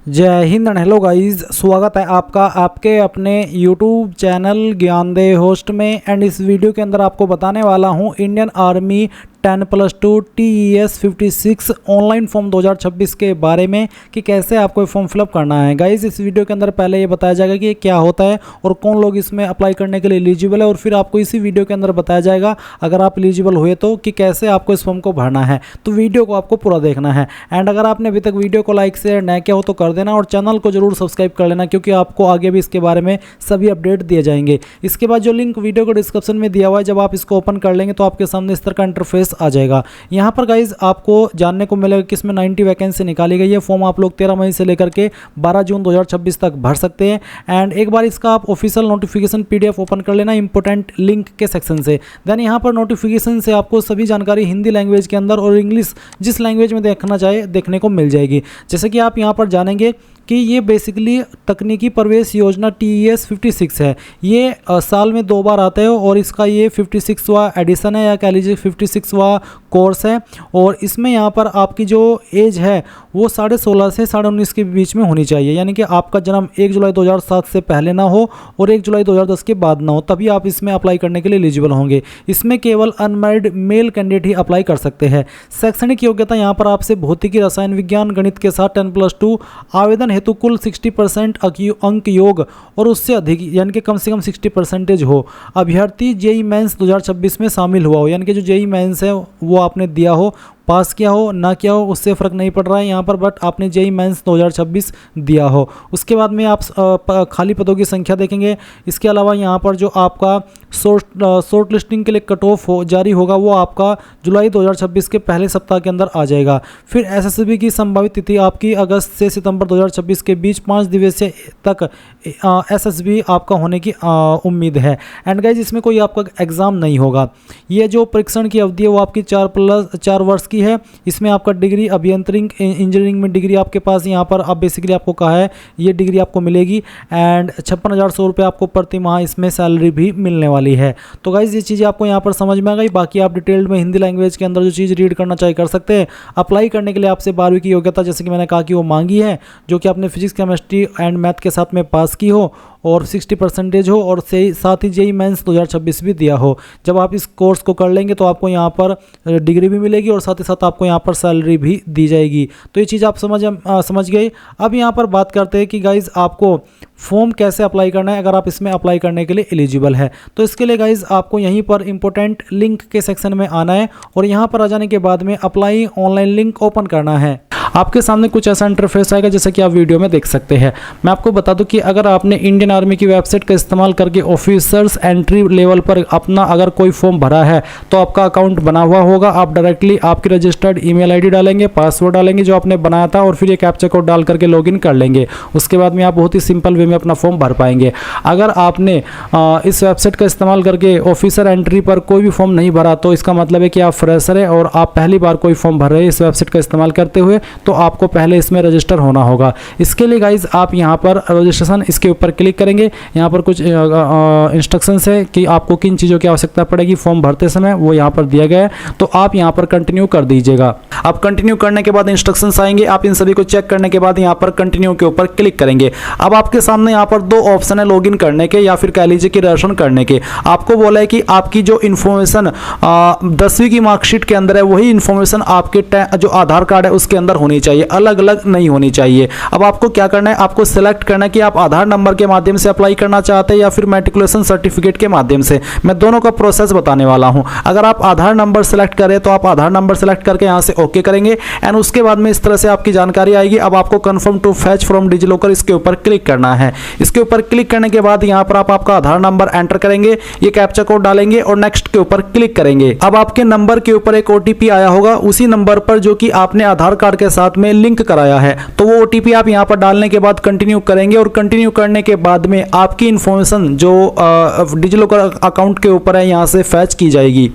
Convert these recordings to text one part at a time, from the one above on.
जय Hind and hello guys, स्वागत है आपका आपके अपने यूट्यूब चैनल ज्ञानदेव होस्ट में। एंड इस वीडियो के अंदर आपको बताने वाला हूं Indian army 10+2 TES 56 online form 2026 के बारे में कि कैसे आपको फॉर्म फिलअप करना है। गाइस इस वीडियो के अंदर पहले ये बताया जाएगा कि ये क्या होता है और कौन लोग इसमें अप्लाई करने के लिए एलिजिबल है, और फिर आपको इसी वीडियो के अंदर बताया जाएगा अगर आप एलिजिबल हुए तो कि कैसे आपको इस फॉर्म को भरना है। तो वीडियो को आपको पूरा देखना है। एंड अगर आपने अभी तक वीडियो को लाइक शेयर न किया हो तो कर देना, और चैनल को जरूर सब्सक्राइब कर लेना क्योंकि आपको आगे भी इसके बारे में सभी अपडेट दिए जाएंगे। इसके बाद जो लिंक वीडियो को डिस्क्रिप्शन में दिया हुआ है, जब आप इसको ओपन कर लेंगे तो आपके सामने इस तरह का इंटरफेस आ जाएगा। यहाँ पर गाइज आपको जानने को मिलेगा कि इसमें 90 वैकेंसी निकाली गई है। फॉर्म आप लोग 13 मई से लेकर के 12 जून 2026 तक भर सकते हैं। एंड एक बार इसका आप ऑफिशियल नोटिफिकेशन PDF ओपन कर लेना इंपोर्टेंट लिंक के सेक्शन से। देन यहाँ पर नोटिफिकेशन से आपको सभी जानकारी हिंदी लैंग्वेज के अंदर और इंग्लिश जिस लैंग्वेज में देखना चाहे देखने को मिल जाएगी। जैसे कि आप यहाँ पर जानेंगे कि ये बेसिकली तकनीकी प्रवेश योजना TES 56 है। ये साल में 2 बार आता है और इसका ये 56वां एडिशन है, या कह लीजिए 56वां कोर्स है। और इसमें यहाँ पर आपकी जो एज है वो 16.5 से 19.5 के बीच में होनी चाहिए, यानी कि आपका जन्म 1 जुलाई 2007 से पहले ना हो और 1 जुलाई 2010 के बाद ना हो, तभी आप इसमें अप्लाई करने के लिए एलिजिबल होंगे। इसमें केवल अनमैरिड मेल कैंडिडेट ही अप्लाई कर सकते हैं। शैक्षणिक योग्यता यहाँ पर आपसे भौतिकी, रसायन विज्ञान, गणित के साथ 10+2, आवेदन हेतु कुल 60% अंक योग और उससे अधिक यानी कि कम से कम 60% हो। अभ्यर्थी जेई मेंस 2026 में शामिल हुआ हो, यानी कि जो जेई मेंस है वो आपने दिया हो, पास किया हो ना किया हो उससे फ़र्क नहीं पड़ रहा है यहाँ पर, बट आपने जेई मेंस 2026 दिया हो। उसके बाद में आप खाली पदों की संख्या देखेंगे। इसके अलावा यहाँ पर जो आपका शॉर्ट लिस्टिंग के लिए कट ऑफ जारी होगा वो आपका जुलाई 2026 के पहले सप्ताह के अंदर आ जाएगा। फिर SSB की संभावित तिथि आपकी अगस्त से सितंबर 2026 के बीच 5 दिवसीय तक SSB आपका होने की उम्मीद है। एंड गाइज इसमें कोई आपका एग्ज़ाम नहीं होगा। ये जो परीक्षण की अवधि है वो आपकी 4 वर्ष की है। इसमें आपका डिग्री अभियंत्रिक इंजीनियरिंग में डिग्री आपके पास यहाँ पर अब बेसिकली आपको कहा है ये डिग्री आपको मिलेगी। एंड 56,100 रुपये आपको प्रति माह इसमें सैलरी भी मिलने वाली है। तो गाइज ये चीज़ें आपको यहाँ पर समझ में आ गई। बाकी आप डिटेल्ड में हिंदी लैंग्वेज के अंदर जो चीज़ रीड करना चाहे कर सकते हैं। अप्लाई करने के लिए आपसे 12वीं की योग्यता जैसे कि मैंने कहा कि वो मांगी है, जो कि आपने फिजिक्स केमिस्ट्री एंड मैथ के साथ में पास की हो और 60% हो, और साथ ही जेई मेंस 2026 भी दिया हो। जब आप इस कोर्स को कर लेंगे तो आपको यहाँ पर डिग्री भी मिलेगी और साथ ही साथ आपको यहाँ पर सैलरी भी दी जाएगी। तो ये चीज़ आप समझ गए। अब यहाँ पर बात करते हैं कि गाइज़ आपको फॉर्म कैसे अप्लाई करना है अगर आप इसमें अप्लाई करने के लिए एलिजिबल है। तो इसके लिए गाइज़ आपको यहीं पर इंपॉर्टेंट लिंक के सेक्शन में आना है और यहाँ पर आ जाने के बाद में अप्लाई ऑनलाइन लिंक ओपन करना है। आपके सामने कुछ ऐसा इंटरफेस आएगा जैसे कि आप वीडियो में देख सकते हैं। मैं आपको बता दूं कि अगर आपने इंडियन आर्मी की वेबसाइट का इस्तेमाल करके ऑफिसर्स एंट्री लेवल पर अपना अगर कोई फॉर्म भरा है तो आपका अकाउंट बना हुआ होगा। आप डायरेक्टली आपकी रजिस्टर्ड ईमेल आईडी डालेंगे, पासवर्ड डालेंगे जो आपने बनाया था, और फिर ये कैप्चा कोड डाल करके लॉगिन कर लेंगे। उसके बाद में आप बहुत ही सिंपल वे में अपना फॉर्म भर पाएंगे। अगर आपने इस वेबसाइट का इस्तेमाल करके ऑफिसर एंट्री पर कोई भी फॉर्म नहीं भरा तो इसका मतलब है कि आप फ्रेशर है और आप पहली बार कोई फॉर्म भर रहे हैं इस वेबसाइट का इस्तेमाल करते हुए, तो आपको पहले इसमें रजिस्टर होना होगा। इसके लिए गाइज आप यहाँ पर रजिस्ट्रेशन इसके ऊपर क्लिक करेंगे। यहाँ पर कुछ इंस्ट्रक्शंस है कि आपको किन चीज़ों की आवश्यकता पड़ेगी फॉर्म भरते समय, वो यहाँ पर दिया गया है। तो आप यहाँ पर कंटिन्यू कर दीजिएगा। आप कंटिन्यू करने के बाद इंस्ट्रक्शंस आएंगे, आप इन सभी को चेक करने के बाद यहाँ पर कंटिन्यू के ऊपर क्लिक करेंगे। अब आपके सामने यहाँ पर 2 ऑप्शन है लॉगिन करने के या फिर कह लीजिए कि रजिस्ट्रेशन करने के। आपको बोला है कि आपकी जो इन्फॉर्मेशन 10वीं की मार्कशीट के अंदर है वही इन्फॉर्मेशन आपके जो आधार कार्ड है उसके अंदर होनी चाहिए, अलग अलग नहीं होनी चाहिए। अब आपको क्या करना है, आपको सिलेक्ट करना है कि आप आधार नंबर के माध्यम से अप्लाई करना चाहते हैं या फिर मैट्रिकुलेशन सर्टिफिकेट के माध्यम से। मैं दोनों का प्रोसेस बताने वाला हूं। अगर आप आधार नंबर सेलेक्ट करें तो आप आधार नंबर सेलेक्ट करके यहां से ओके करेंगे। एंड उसके बाद में इस तरह से आपकी जानकारी आएगी। अब आपको confirm to fetch from DigiLocker इसके ऊपर क्लिक करना है। इसके ऊपर क्लिक करने के बाद यहां पर आप आपका आधार नंबर एंटर करेंगे, ये कैप्चा कोड डालेंगे और नेक्स्ट के ऊपर क्लिक करेंगे। अब आपके नंबर के ऊपर एक OTP आया होगा, उसी नंबर पर जो कि आपने आधार कार्ड के साथ में लिंक कराया है, तो वो OTP आप यहां पर डालने के बाद कंटिन्यू करेंगे। और कंटिन्यू करने के बाद में आपकी इंफॉर्मेशन जो डिजिलॉकर अकाउंट के ऊपर है यहां से फैच की जाएगी।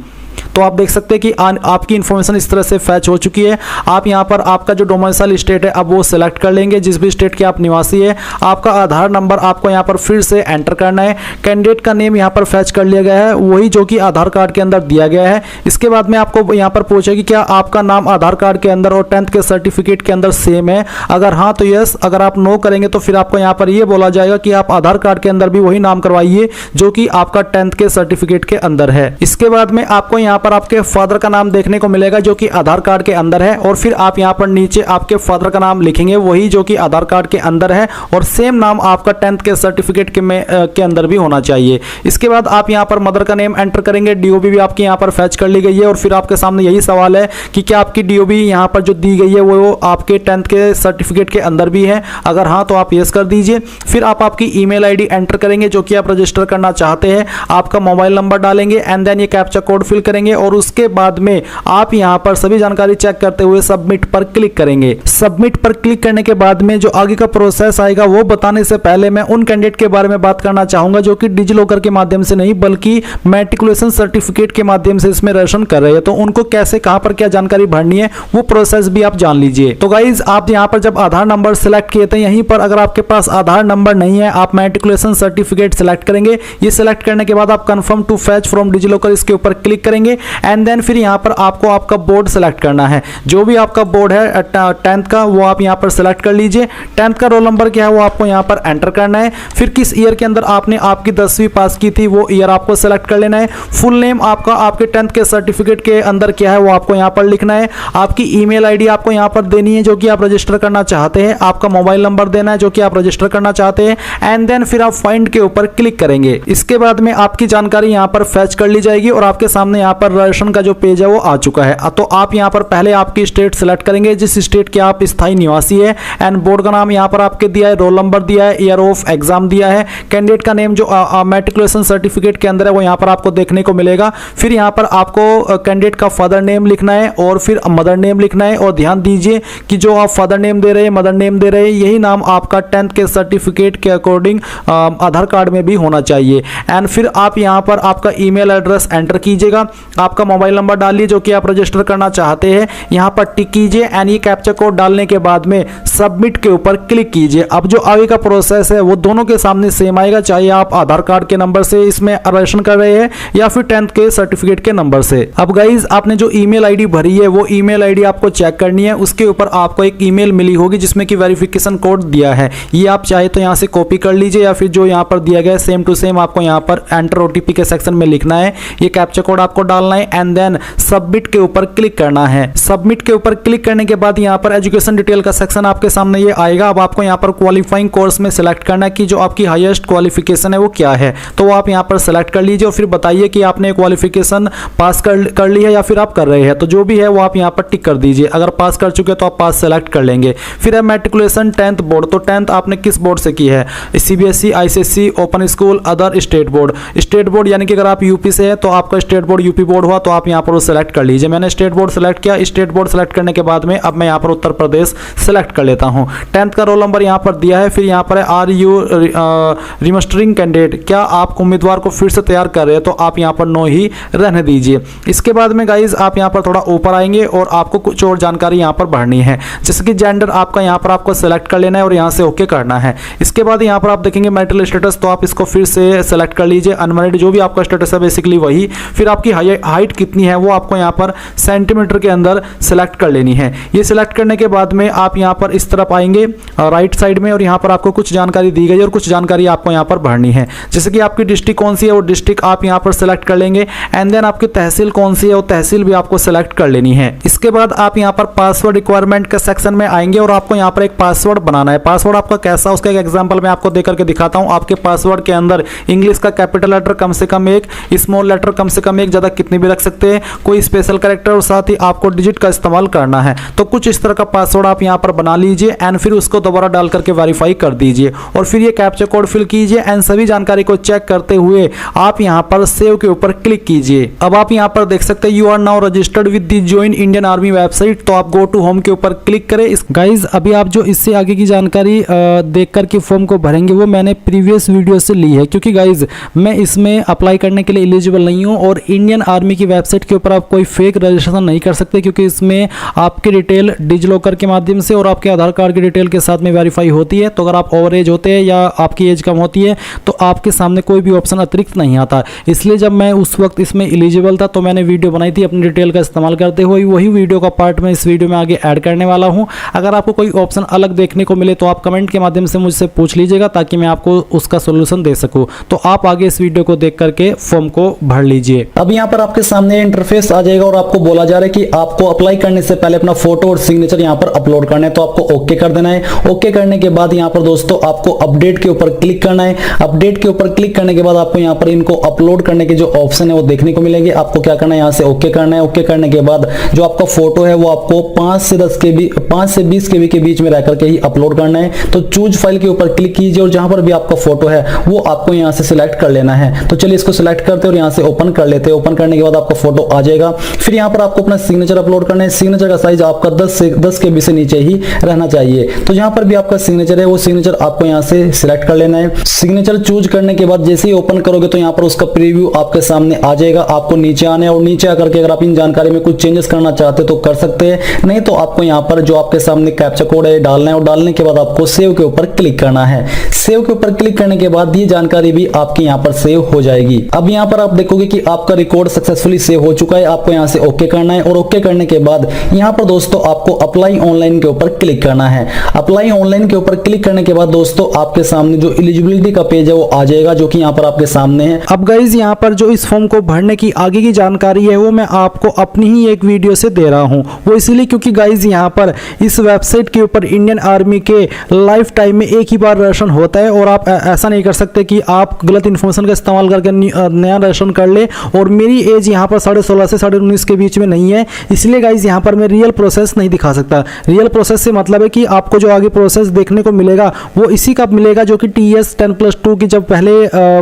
तो आप देख सकते हैं कि आपकी इन्फॉर्मेशन इस तरह से फैच हो चुकी है। आप यहाँ पर आपका जो डोमिसाइल स्टेट है अब वो सिलेक्ट कर लेंगे, जिस भी स्टेट के आप निवासी है। आपका आधार नंबर आपको यहाँ पर फिर से एंटर करना है। कैंडिडेट का नेम यहाँ पर फैच कर लिया गया है, वही जो कि आधार कार्ड के अंदर दिया गया है। इसके बाद में आपको यहाँ पर पूछेगी क्या आपका नाम आधार कार्ड के अंदर और 10th के सर्टिफिकेट के अंदर सेम है। अगर हाँ तो यस, अगर आप नो करेंगे तो फिर आपको यहाँ पर ये बोला जाएगा कि आप आधार कार्ड के अंदर भी वही नाम करवाइए जो कि आपका 10th के सर्टिफिकेट के अंदर है। इसके बाद में आपको यहाँ पर आपके फादर का नाम देखने को मिलेगा जो कि आधार कार्ड के अंदर है, और फिर आप यहाँ पर नीचे आपके फादर का नाम लिखेंगे वही जो कि आधार कार्ड के अंदर है, और सेम नाम आपका 10th के सर्टिफिकेट के अंदर भी होना चाहिए। इसके बाद आप यहाँ पर मदर का नेम एंटर करेंगे। डीओबी भी आपकी यहाँ पर फैच कर ली गई है, और फिर आपके सामने यही सवाल है कि क्या आपकी डीओबी यहाँ पर जो दी गई है वो आपके 10th के सर्टिफिकेट के अंदर भी है। अगर हाँ तो आप यस कर दीजिए। फिर आप आपकी ईमेल आईडी एंटर करेंगे जो कि आप रजिस्टर करना चाहते हैं। आपका मोबाइल नंबर डालेंगे एंड देन ये कैप्चा कोड फिल करेंगे, और उसके बाद में आप यहाँ पर सभी जानकारी चेक करते हुए सबमिट पर क्लिक करेंगे। सबमिट पर क्लिक करने के बाद में जो आगे का प्रोसेस आएगा वो बताने से पहले मैं उन कैंडिडेट के बारे में बात करना चाहूंगा जो कि डिजिलॉकर के माध्यम से नहीं बल्कि मैट्रिकुलेशन सर्टिफिकेट के माध्यम से इसमें रजिस्ट्रेशन कर रहे हैं। तो उनको कैसे कहां पर क्या जानकारी भरनी है वो प्रोसेस भी आप जान लीजिए। तो गाइज आप यहां पर जब आधार नंबर सिलेक्ट किए थे, यहीं पर अगर आपके पास आधार नंबर नहीं है आप मैट्रिकुलेशन सर्टिफिकेट सिलेक्ट करेंगे। ये सिलेक्ट करने के बाद आप confirm to fetch from DigiLocker इसके ऊपर क्लिक करेंगे एंड देन फिर यहां पर आपको आपका बोर्ड सेलेक्ट करना है। जो भी आपका बोर्ड है 10th का वो आप यहां पर सेलेक्ट कर लीजिए। 10th का रोल नंबर क्या है वो आपको यहां पर एंटर करना है। फिर किस ईयर के अंदर आपने आपकी 10वीं पास की थी वो ईयर आपको सेलेक्ट कर लेना है। फुल नेम आपका आपके 10th के सर्टिफिकेट के अंदर क्या है वो आपको यहां पर लिखना है। आपकी ईमेल आईडी आपको यहां पर देनी है जो कि आप रजिस्टर करना चाहते हैं। आपका मोबाइल नंबर देना है जो कि आप रजिस्टर करना चाहते हैं एंड देन फिर आप फाइंड के ऊपर क्लिक करेंगे। इसके बाद में आपकी जानकारी यहां पर फैच कर ली जाएगी और आपके सामने यहां पर रजिस्ट्रेशन का जो पेज है वो आ चुका है। तो आप यहां पर पहले आपकी स्टेट सेलेक्ट करेंगे जिस स्टेट के आप स्थायी निवासी है, एंड बोर्ड का नाम यहां पर आपके दिया है, रोल नंबर दिया है, ईयर ऑफ एग्जाम दिया है, कैंडिडेट का नेम जो मैट्रिकुलेशन सर्टिफिकेट के अंदर है वो यहां पर आपको देखने को मिलेगा। फिर यहां पर आपको कैंडिडेट का फादर नेम लिखना है और फिर मदर नेम लिखना है, और ध्यान दीजिए कि जो आप फादर नेम दे रहे हैं मदर नेम दे रहे हैं यही नाम आपका 10th के सर्टिफिकेट के अकॉर्डिंग आधार कार्ड में भी होना चाहिए। एंड फिर आप यहां पर आपका ईमेल एड्रेस एंटर कीजिएगा, आपका मोबाइल नंबर डालिए जो कि आप रजिस्टर करना चाहते हैं, यहां पर टिक कीजिए एंड ये कैप्चा कोड डालने के बाद में सबमिट के ऊपर क्लिक कीजिए। अब जो आगे का प्रोसेस है वो दोनों के सामने सेम आएगा, चाहे आप आधार कार्ड के नंबर से इसमें रजिस्ट्रेशन कर रहे हैं या फिर 10th के सर्टिफिकेट के नंबर से। अब गाइज आपने जो ईमेल आईडी भरी है वो ईमेल आईडी आपको चेक करनी है। उसके ऊपर आपको एक ईमेल मिली होगी जिसमें कि वेरिफिकेशन कोड दिया है, ये आप चाहे तो यहां से कॉपी कर लीजिए या फिर जो यहां पर दिया गया है सेम टू सेम आपको यहां पर एंटर ओटीपी के सेक्शन में लिखना है। ये कैप्चा कोड आपको डालना है एंड देन सबमिट के ऊपर क्लिक करना है। सबमिट के ऊपर क्लिक करने के बाद यहां पर एजुकेशन डिटेल का सेक्शन आपके सामने ये आएगा। अब आपको यहां पर क्वालिफाइंग कोर्स में सिलेक्ट करना है कि जो आपकी हाईएस्ट क्वालिफिकेशन है वो क्या है, तो आप यहां पर सिलेक्ट कर लीजिए और फिर बताइए कि आपने क्वालिफिकेशन पास कर ली है या फिर आप कर रहे हैं, तो जो भी है वो आप यहां पर टिक कर दीजिए। अगर पास कर चुके तो आप पास सेलेक्ट कर लेंगे। फिर है मैट्रिकुलेशन 10th बोर्ड, तो 10th आपने किस बोर्ड से की है, CBSE, ICSE, open school, other, state board. State board यानी कि अगर आप यूपी से है तो आपका स्टेट बोर्ड यूपी बोर्ड हुआ, तो आप यहां पर वो सेलेक्ट कर लीजिए। मैंने स्टेट बोर्ड सेलेक्ट किया। स्टेट बोर्ड सेलेक्ट करने के बाद में अब मैं यहां पर उत्तर प्रदेश सेलेक्ट कर लेता हूं। 10th का रोल नंबर यहां पर दिया है। फिर यहां पर है आर यू रिमस्टरिंग कैंडिडेट, क्या आप उम्मीदवार को फिर से तैयार कर रहे हैं, तो आप यहां पर नो ही रहने दीजिए। इसके बाद में गाइज आप यहां पर थोड़ा ऊपर आएंगे और आपको कुछ और जानकारी यहां पर भरनी है, जैसे कि जेंडर आपका यहां पर आपको सेलेक्ट कर लेना है और यहां से ओके करना है। इसके बाद यहां पर आप देखेंगे मैरिटल स्टेटस, तो आप इसको फिर से सेलेक्ट कर लीजिए। अनमैरिड जो भी आपका स्टेटस है बेसिकली वही। फिर आपकी हाइट कितनी है वो आपको यहां पर सेंटीमीटर के अंदर सेलेक्ट कर लेनी है। ये सिलेक्ट करने के बाद में आप यहां पर इस तरफ आएंगे राइट साइड में, और यहां पर आपको कुछ जानकारी दी गई और कुछ जानकारी आपको यहां पर भरनी है, जैसे कि आपकी डिस्ट्रिक्ट कौन सी है वो डिस्ट्रिक्ट आप यहां पर सेलेक्ट कर लेंगे एंड देन आपकी तहसील कौन सी है वो तहसील भी आपको सेलेक्ट कर लेनी है। इसके बाद आप यहां पर पासवर्ड रिक्वायरमेंट के सेक्शन में आएंगे और आपको यहां पर एक पासवर्ड बनाना है। पासवर्ड आपका कैसा, उसका एक एग्जांपल मैं आपको देकर के दिखाता हूं। आपके पासवर्ड के अंदर इंग्लिश का कैपिटल लेटर कम से कम एक, स्मॉल लेटर कम से कम एक, ज्यादा कितनी भी रख सकते हैं, कोई स्पेशल कैरेक्टर और साथ ही आपको डिजिट का इस्तेमाल करना है। तो कुछ इस तरह का पासवर्ड आप यहां पर बना लीजिए एंड फिर उसको दोबारा डाल करके वेरीफाई कर दीजिए और फिर ये कैप्चा कोड फिल कीजिए एंड सभी जानकारी को चेक करते हुए आप यहां पर सेव के ऊपर क्लिक कीजिए। अब आप यहां पर देख सकते हैं you are now registered with the join Indian Army website, तो आप गो टू होम के ऊपर क्लिक करें। गाइज अभी आप जो इससे आगे की जानकारी देख करके फॉर्म को भरेंगे वो मैंने प्रीवियस वीडियो से ली है, क्योंकि गाइज मैं इसमें अप्लाई करने के लिए एलिजिबल नहीं हूं और इंडियन आर्मी आर्मी की वेबसाइट के ऊपर आप कोई फेक रजिस्ट्रेशन नहीं कर सकते, क्योंकि इसमें आपकी डिटेल डिजिलॉकर के माध्यम से और आपके आधार कार्ड की डिटेल के साथ में वेरीफाई होती है। तो अगर आप ओवर एज होते हैं या आपकी एज कम होती है तो आपके सामने कोई भी ऑप्शन अतिरिक्त नहीं आता। इसलिए जब मैं उस वक्त इसमें एलिजिबल था तो मैंने वीडियो बनाई थी अपनी डिटेल का इस्तेमाल करते हुए। वही वीडियो का पार्ट मैं इस वीडियो में आगे ऐड करने वाला हूं। अगर आपको कोई ऑप्शन अलग देखने को मिले तो आप कमेंट के माध्यम से मुझसे पूछ लीजिएगा, ताकि मैं आपको उसका सोल्यूशन दे सकूं। तो आप आगे इस वीडियो को देख करके फॉर्म को भर लीजिए। अब यहाँ पर आपके सामने इंटरफेस आ जाएगा और आपको बोला जा रहा है कि आपको अप्लाई करने से पहले अपना फोटो और सिग्नेचर यहाँ पर अपलोड करना है। तो आपको ओके कर देना है। ओके करने के बाद यहाँ पर दोस्तों आपको अपडेट के ऊपर क्लिक करना है। अपडेट के ऊपर क्लिक करने के बाद आपको यहाँ पर इनको अपलोड करने के जो ऑप्शन है वो देखने को मिलेंगे। आपको क्या करना है, यहाँ से ओके करना है। ओके करने के बाद जो आपका फोटो है वो आपको 5 से 20 KB के बीच में रह करके ही अपलोड करना है। तो चूज फाइल के ऊपर क्लिक कीजिए और जहां पर भी आपका फोटो है वो आपको यहाँ से सिलेक्ट कर लेना है। तो चलिए इसको सिलेक्ट करते हैं और यहाँ से ओपन कर लेते हैं। ओपन करने के बाद आपका फोटो आ जाएगा। फिर यहाँ पर आपको अपना सिग्नेचर अपलोड करना है। सिग्नेचर का साइज आपका 10 KB से नीचे ही रहना चाहिए। तो जहां पर भी आपका सिग्नेचर है वो सिग्नेचर आपको यहाँ से सिलेक्ट कर लेना है। सिग्नेचर चूज करने के बाद जैसे ही ओपन करोगे तो यहाँ पर उसका प्रीव्यू आपके सामने आ जाएगा। आपको नीचे आना है और नीचे आकर के अगर आप इन जानकारी में कुछ चेंजेस करना चाहते तो कर सकते हैं, नहीं तो आपको यहाँ पर जो आपके सामने कैप्चा कोड है डालना है और डालने के बाद आपको सेव के ऊपर क्लिक करना है। सेव के ऊपर क्लिक करने के बाद ये जानकारी भी आपकी यहाँ पर सेव हो जाएगी। अब यहाँ पर आप देखोगे कि आपका रिकॉर्ड सक्सेसफुली सेव हो चुका है। आपको यहाँ से ओके करना है और ओके करने के बाद यहाँ पर दोस्तों आपको अप्लाई ऑनलाइन के ऊपर क्लिक करना है। अप्लाई ऑनलाइन के ऊपर क्लिक करने के बाद दोस्तों आपके सामने जो एलिजिबिलिटी का पेज है वो आ जाएगा, जो कि यहाँ पर आपके सामने है। अब गाइस यहाँ पर जो इस फॉर्म को भरने की आगे की जानकारी है वो मैं आपको अपनी ही एक वीडियो से दे रहा हूँ। वो इसलिए क्योंकि गाइस यहाँ पर इस वेबसाइट के ऊपर इंडियन आर्मी के लाइफ टाइम में एक ही बार रजिस्ट्रेशन होता है और आप ऐसा नहीं कर सकते कि आप गलत इन्फॉर्मेशन का इस्तेमाल करके नया रजिस्ट्रेशन कर ले। और मेरी एज यहाँ पर 16.5 से 19.5 के बीच में नहीं है, इसलिए गाइस यहाँ पर मैं रियल प्रोसेस नहीं दिखा सकता। रियल प्रोसेस से मतलब है कि आपको जो आगे प्रोसेस देखने को मिलेगा वो इसी का मिलेगा जो कि TS 10+2 की जब पहले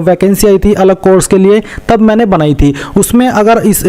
वैकेंसी आई थी अलग कोर्स के लिए तब मैंने बनाई थी। उसमें अगर इस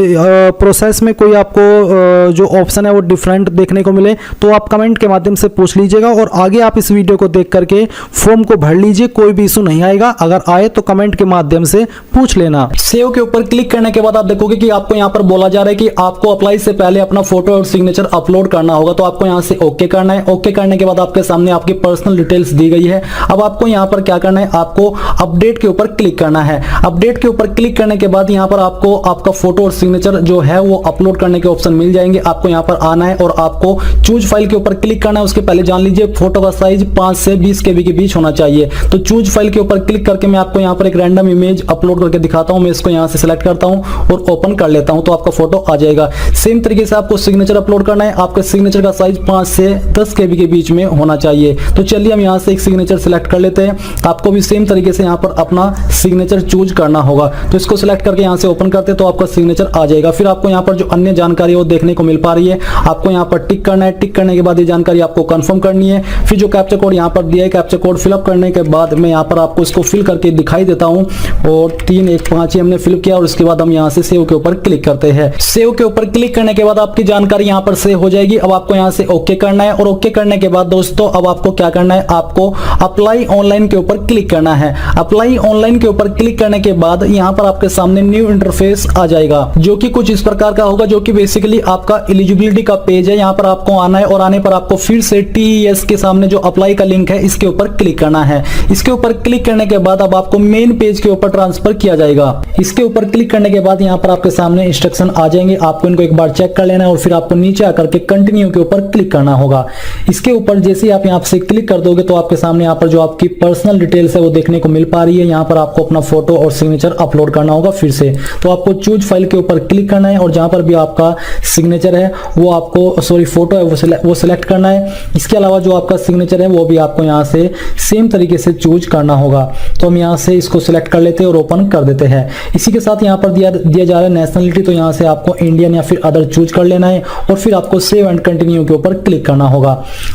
प्रोसेस में कोई आपको जो ऑप्शन है वो डिफरेंट देखने को मिले तो आप कमेंट के माध्यम से पूछ लीजिएगा और आगे आप इस वीडियो को देख करके फॉर्म को भर लीजिए। कोई भी इशू नहीं आएगा, अगर आए तो कमेंट के माध्यम से पूछ लेना। सेव के ऊपर क्लिक करने के बाद आप देखोगे कि आपको यहाँ पर बोला जा रहा है कि आपको अप्लाई से पहले अपना फोटो और सिग्नेचर अपलोड करना होगा। तो आपको यहाँ से ओके करना है। ओके करने के बाद आपके सामने आपकी पर्सनल डिटेल्स दी गई है। अब आपको यहाँ पर क्या करना है, आपको अपडेट के ऊपर क्लिक करना है। अपडेट के ऊपर क्लिक करने के बाद यहाँ पर आपको आपका फोटो और सिग्नेचर जो है वो अपलोड करने के ऑप्शन मिल जाएंगे। आपको यहाँ पर आना है और आपको चूज फाइल के ऊपर क्लिक करना है। उसके पहले जान लीजिए फोटो का साइज 5 से 20 KB के बीच होना चाहिए। तो चूज फाइल के ऊपर क्लिक करके मैं आपको यहाँ पर एक रैंडम इमेज अपलोड करके दिखाता हूँ। मैं इसको यहाँ से सिलेक्ट करता हूँ और ओपन कर लेता हूँ तो आपका फोटो आ जाएगा। सेम तरीके से आपको सिग्नेचर अपलोड करना है। आपके सिग्नेचर का साइज 5 से 10 KB के बीच में होना चाहिए। तो चलिए हम यहाँ से एक सिग्नेचर सिलेक्ट कर लेते हैं। आपको भी सेम तरीके से यहाँ पर अपना सिग्नेचर चूज करना होगा। तो इसको सिलेक्ट करके यहाँ से ओपन करते हैं तो आपका सिग्नेचर आ जाएगा। फिर आपको यहाँ पर जो अन्य जानकारी वो देखने को मिल पा रही है। आपको यहाँ पर टिक करना है। टिक करने के बाद ये जानकारी आपको कंफर्म करनी है। फिर जो कैप्चा कोड यहाँ पर दिया है, कैप्चा कोड फिलअप करने के बाद मैं यहाँ पर आपको इसको फिल करके दिखाई देता हूँ और 315 हमने फिल किया और उसके बाद हम यहाँ से सेव के ऊपर क्लिक करते हैं। सेव के ऊपर क्लिक करने के बाद आपकी जानकारी यहाँ पर सेव हो जाएगी। अब आपको यहाँ से ओके करना है और ओके करने के बाद दोस्तों अब आपको क्या करना है, आपको अप्लाई ऑनलाइन के ऊपर क्लिक करना है। अप्लाई ऑनलाइन के ऊपर क्लिक करने के बाद यहाँ पर आपके सामने न्यू इंटरफेस आ जाएगा, जो कि कुछ इस प्रकार का होगा, जो कि बेसिकली आपका एलिजिबिलिटी का पेज है। यहाँ पर आपको आना है और आने पर आपको फिर से TES के सामने जो अप्लाई का लिंक है इसके ऊपर क्लिक करना है। इसके ऊपर क्लिक करने के बाद अब आपको मेन पेज के ऊपर ट्रांसफर किया जाएगा। इसके ऊपर क्लिक करने के बाद यहाँ पर आपके सामने इंस्ट्रक्शन आ जाएंगे। आपको इनको एक बार चेक कर लेना है और फिर आपको नीचे आकर के कंटिन्यू के ऊपर क्लिक करना होगा। इसके ऊपर जैसे ही आप यहाँ से क्लिक कर दोगे तो आपके सामने यहाँ पर जो आपकी पर्सनल डिटेल्स है वो देखने को मिल पा रही है। यहाँ पर आपको अपना फोटो और सिग्नेचर अपलोड करना होगा फिर से। तो आपको चूज फाइल के ऊपर क्लिक करना है और जहां पर भी आपका सिग्नेचर है वो आपको फोटो है वो सिलेक्ट करना है। इसके अलावा जो आपका सिग्नेचर है वो भी आपको यहाँ से सेम तरीके से चूज करना होगा। तो हम यहाँ से इसको सिलेक्ट कर लेते हैं और ओपन कर देते हैं। इसी के साथ यहाँ पर दिया जा रहा है नेशनलिटी, तो यहाँ से आपको इंडियन या फिर अदर चूज कर लेना है और फिर आपको सेव एंड कंटिन्यू के ऊपर क्लिक करना होगा।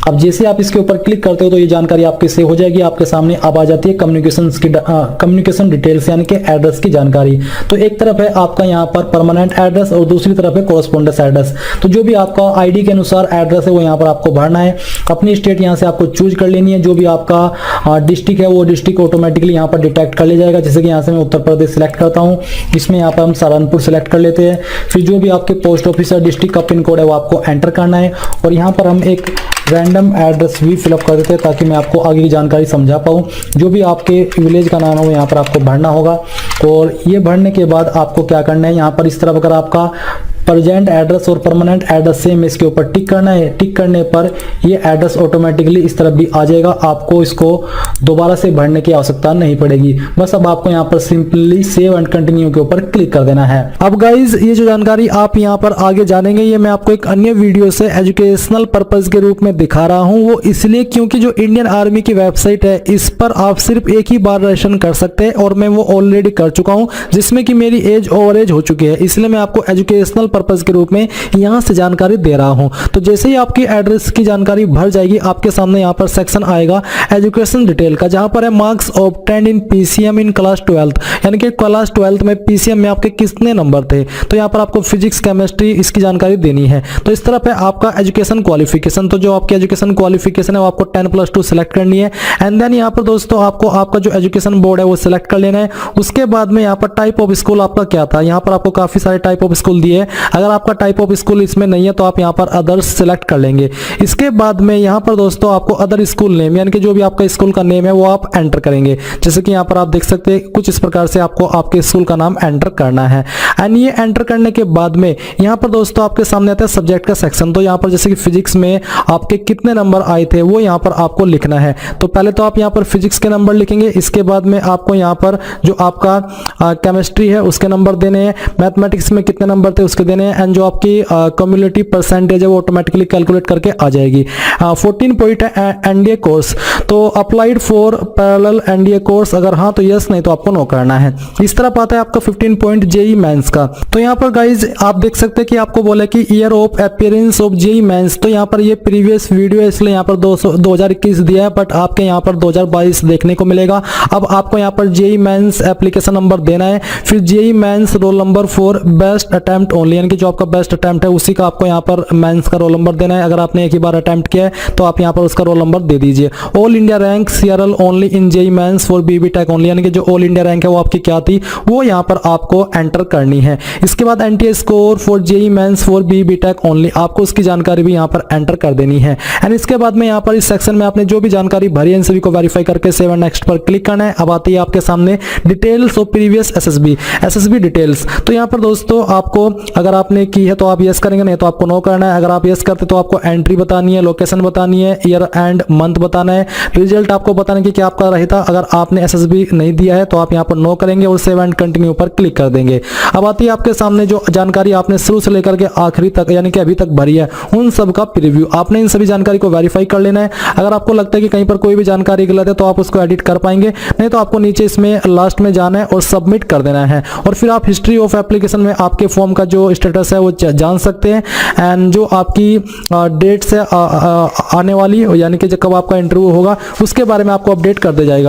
अब जैसे आप इसके ऊपर क्लिक करते हो तो ये जानकारी आपकी सेव हो जाएगी। आपके सामने अब आ जाती है कम्युनिकेशन डिटेल्स यानी कि एड्रेस की जानकारी। तो एक तरफ है आपका यहाँ पर परमानेंट एड्रेस और दूसरी तरफ है कोरेस्पोंडेंस एड्रेस। तो जो भी आपका आईडी के अनुसार एड्रेस है वो यहाँ पर आपको भरना है। अपनी स्टेट यहाँ से आपको चूज कर लेनी है, जो भी आपका डिस्ट्रिक्ट है वो डिस्ट्रिक्ट ऑटोमेटिकली यहाँ पर डिटेक्ट कर लिया जाएगा। जैसे कि यहाँ से मैं उत्तर प्रदेश सिलेक्ट करता हूँ, इसमें यहाँ पर हम सहारनपुर सेलेक्ट कर लेते हैं। फिर जो भी आपके पोस्ट ऑफिस या डिस्ट्रिक्ट का पिन कोड है वो आपको एंटर करना है और यहाँ पर हम एक रैंडम एड्रेस भी फिलअप कर देते हैं ताकि मैं आपको आगे की जानकारी समझा पाऊँ। जो भी आपके विलेज का नाम है वो यहाँ पर आपको भरना होगा और ये भरने के बाद आपको क्या करना है, यहाँ पर इस तरफ अगर आपका प्रेजेंट एड्रेस और परमानेंट एड्रेस सेम इसके ऊपर टिक करना है। टिक करने पर ये एड्रेस ऑटोमेटिकली इस तरफ भी आ जाएगा, आपको इसको दोबारा से भरने की आवश्यकता नहीं पड़ेगी। बस अब आपको यहाँ पर सिंपली सेव एंड कंटिन्यू के ऊपर क्लिक कर देना है। अब गाइज ये जो जानकारी आप यहाँ पर आगे जानेंगे ये मैं आपको एक अन्य वीडियो से एजुकेशनल पर्पज के रूप में दिखा रहा हूँ। वो इसलिए क्योंकि जो इंडियन आर्मी की वेबसाइट है इस पर आप सिर्फ एक ही बार रजिस्ट्रेशन कर सकते हैं और मैं वो ऑलरेडी कर चुका हूँ, जिसमें कि मेरी एज ओवरेज हो चुकी है। इसलिए मैं आपको एजुकेशनल पर्पज के रूप में यहां से जानकारी दे रहा हूं। तो जैसे ही आपकी एड्रेस की जानकारी भर जाएगी आपके सामने यहां पर सेक्शन आएगा एजुकेशन डिटेल का, जहां पर है marks obtained in PCM in class 12, यानी कि क्लास 12 में पीसीएम में आपके कितने नंबर थे। तो यहां पर आपको फिजिक्स केमिस्ट्री इसकी जानकारी देनी है। तो इस तरफ है आपका एजुकेशन क्वालिफिकेशन, तो जो आपकी एजुकेशन क्वालिफिकेशन है वो आपको 10+2 सिलेक्ट करनी है। एंड देन यहां पर दोस्तों आपको आपका जो एजुकेशन बोर्ड है वो सिलेक्ट कर लेना है। उसके बाद में यहां पर टाइप ऑफ स्कूल आपका क्या था, यहां पर आपको काफी सारे टाइप ऑफ स्कूल दिए हैं। अगर आपका टाइप ऑफ स्कूल इसमें नहीं है तो आप यहां पर अदर्स सिलेक्ट कर लेंगे। इसके बाद में यहां पर दोस्तों आपको अदर स्कूल नेम यानी कि जो भी आपका स्कूल का नेम है वो आप एंटर करेंगे। जैसे कि यहां पर आप देख सकते हैं कुछ इस प्रकार से आपको आपके स्कूल का नाम एंटर करना है। एंड ये एंटर करने के बाद में यहां पर दोस्तों आपके सामने आता है सब्जेक्ट का सेक्शन। तो यहां पर जैसे कि फिजिक्स में आपके कितने नंबर आए थे वो यहां पर आपको लिखना है। तो पहले तो आप यहां पर फिजिक्स के नंबर लिखेंगे, इसके बाद में आपको यहां पर जो आपका केमिस्ट्री है उसके नंबर देने हैं, मैथमेटिक्स में कितने नंबर थे उसके देने हैं, एंड जो आपकी कम्युनिटी परसेंटेज है वो ऑटोमेटिकली कैलकुलेट करके आ जाएगी। 14 पॉइंट है एनडीए कोर्स, तो applied for parallel NDA course, अगर हाँ तो यस, नहीं तो आपको नो करना है। इस तरह आता है आपका 15 पॉइंट जेई मेंस का। तो यहाँ पर गाइज आप देख सकते हैं कि आपको बोला कि year of appearance of JEE mains, तो यहाँ पर ये प्रीवियस वीडियो है इसलिए यहाँ पर 2021 दिया है, बट आपके यहाँ पर 2022 देखने को मिलेगा। अब आपको यहाँ पर जेई मेंस एप्लीकेशन नंबर देना है, फिर JEE mains roll number for best attempt only, यानी कि जो आपका बेस्ट अटेम्प्ट है उसी का आपको यहाँ पर मेंस का रोल नंबर देना है। अगर आपने एक ही बार अटेम्प्ट किया है तो आप यहाँ पर उसका रोल नंबर दे दीजिए। All India rank CRL only in JEE mains for B B tech only, यानी कि जो ऑल इंडिया रैंक है वो आपकी क्या थी वो यहाँ पर आपको एंटर करनी है। इसके बाद NTA score for JEE mains for B B tech only, आपको उसकी जानकारी भी यहाँ पर एंटर कर देनी है। एंड इसके बाद में यहाँ पर इस सेक्शन में आपने जो भी जानकारी भरी है इन सभी को वेरीफाई करके सेव एंड नेक्स्ट पर क्लिक करना है। अब आती है आपके सामने details of previous SSB details. तो यहाँ पर दोस्तों आपको अगर आपने की है तो आप यस करेंगे, नहीं तो आपको नो करना है। अगर आप यस करते तो आपको एंट्री बतानी है, लोकेशन बतानी है, ईयर एंड मंथ बताना है, रिजल्ट आपको बताना है कि क्या आपका रहता। अगर आपने एसएसबी नहीं दिया है तो आप यहाँ पर नो करेंगे और सेव एंड कंटिन्यू पर क्लिक कर देंगे। अब आती है आपके सामने जो जानकारी आपने शुरू से लेकर के आखिरी तक यानी कि अभी तक भरी है उन सब का प्रीव्यू। आपने इन सभी जानकारी को वेरीफाई कर लेना है। अगर आपको लगता है कि कहीं पर कोई भी जानकारी गलत है तो आप उसको एडिट कर पाएंगे, नहीं तो आपको नीचे इसमें लास्ट में जाना है और सबमिट कर देना है। और फिर आप हिस्ट्री ऑफ एप्लीकेशन में आपके फॉर्म का जो स्टेटस है वो जान सकते हैं। एंड जो आपकी डेट से आने वाली यानी कि जब कब आपका इंटरव्यू होगा उसके बारे में आपको अपडेट कर दिया जाएगा।